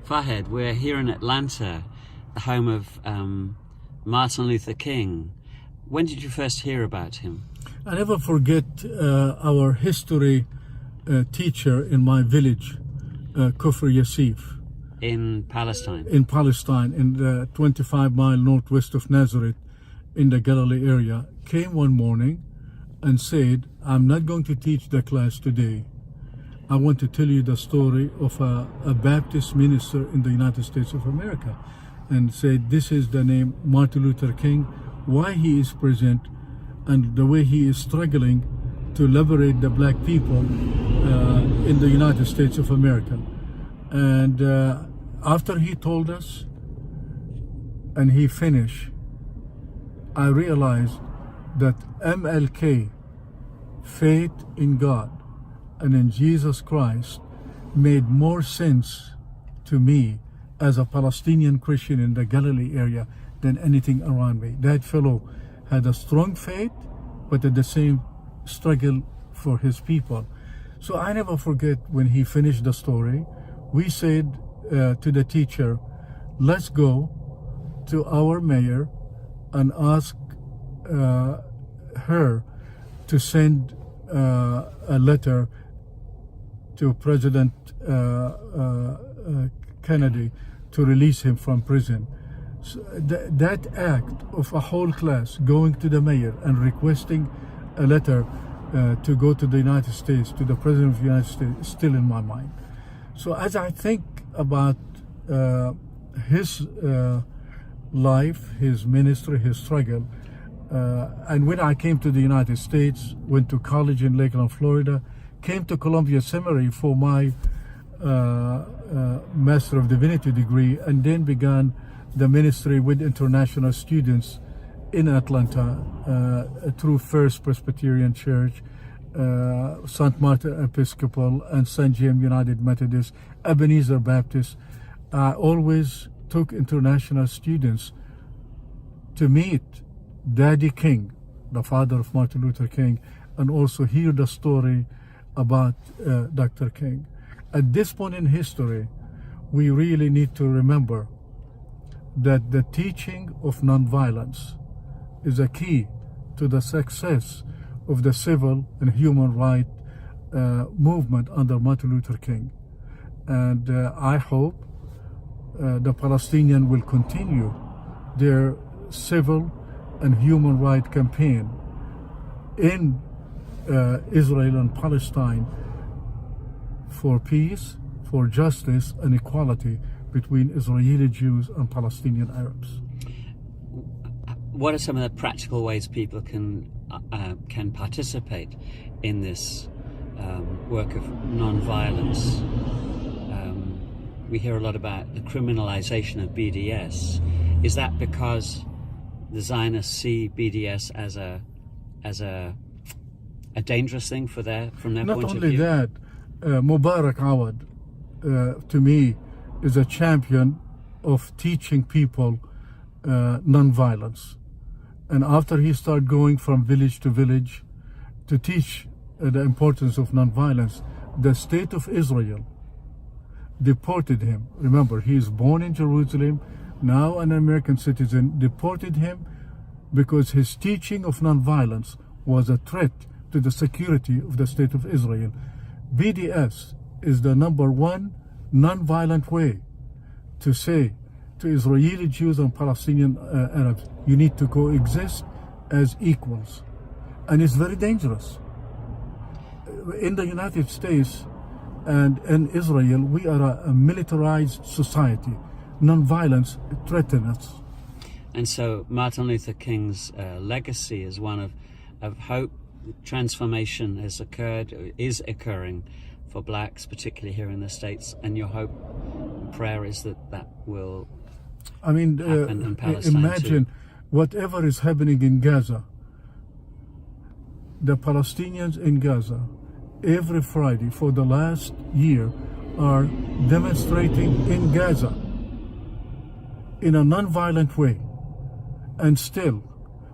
Fahed, we're here in Atlanta, the home of Martin Luther King. When did you first hear about him? I never forget our history teacher in my village, Kufr Yassif. In Palestine? In Palestine, in the 25-mile northwest of Nazareth, in the Galilee area, came one morning and said, I'm not going to teach the class today. I want to tell you the story of a Baptist minister in the United States of America, and said this is the name Martin Luther King, why he is present, and the way he is struggling to liberate the black people in the United States of America. And after he told us and he finished, I realized that MLK, faith in God and in Jesus Christ, made more sense to me as a Palestinian Christian in the Galilee area than anything around me. That fellow had a strong faith, but at the same struggle for his people. So I never forget when he finished the story, we said to the teacher, let's go to our mayor and ask her to send a letter to President Kennedy to release him from prison. So that act of a whole class going to the mayor and requesting a letter to go to the United States, to the President of the United States, is still in my mind. So as I think about his life, his ministry, his struggle, and when I came to the United States, went to college in Lakeland, Florida, came to Columbia Seminary for my Master of Divinity degree, and then began the ministry with international students in Atlanta through First Presbyterian Church, St. Martin Episcopal, and St. James United Methodist, Ebenezer Baptist. I always took international students to meet Daddy King, the father of Martin Luther King, and also hear the story about Dr. King. At this point in history, we really need to remember that the teaching of nonviolence is a key to the success of the civil and human rights movement under Martin Luther King. And I hope the Palestinians will continue their civil and human rights campaign in Israel and Palestine for peace, for justice and equality between Israeli Jews and Palestinian Arabs. What are some of the practical ways people can participate in this work of non-violence? We hear a lot about the criminalization of BDS. Is that because the Zionists see BDS as a dangerous thing from their point of view? Not only that, Mubarak Awad, to me, is a champion of teaching people non-violence. And after he started going from village to village to teach the importance of non-violence, the state of Israel deported him. Remember, he is born in Jerusalem, now an American citizen, deported him because his teaching of non-violence was a threat to the security of the state of Israel. BDS is the #1 non-violent way to say to Israeli Jews and Palestinian Arabs, you need to coexist as equals. And it's very dangerous. In the United States and in Israel, we are a militarized society. Non-violence threatens us. And so Martin Luther King's legacy is one of hope. Transformation has occurred, is occurring for blacks, particularly here in the States, and your hope and prayer is that will happen in Palestine imagine too. Whatever is happening in Gaza, the Palestinians in Gaza, every Friday for the last year, are demonstrating in Gaza in a non-violent way. And still,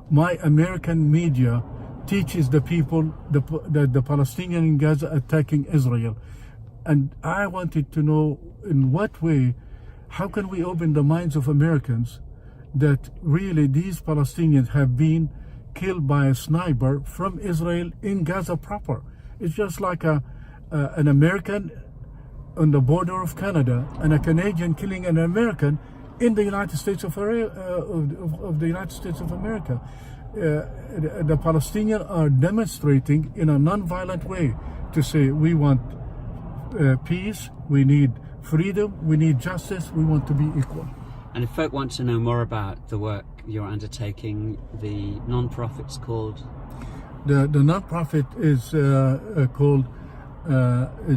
my American media teaches the people that the Palestinians in Gaza attacking Israel. And I wanted to know in what way How can we open the minds of Americans that really these Palestinians have been killed by a sniper from Israel in Gaza proper? It's just like an American on the border of Canada and a Canadian killing an American in the United States of the United States of America. The Palestinians are demonstrating in a non-violent way to say we want peace, we need freedom, we need justice, we want to be equal. And if folk want to know more about the work you're undertaking, the non-profit's called? The non-profit is called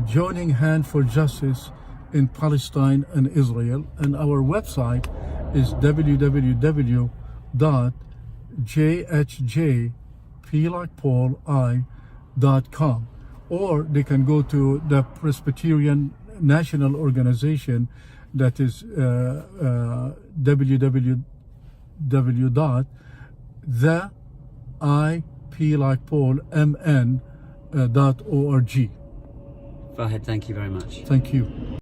Joining Hand for Justice in Palestine and Israel, and our website is www.jhjplikepauli.com, or they can go to the Presbyterian National Organization, that is www.theiplikepaullmn.org. Fahed, thank you very much. Thank you.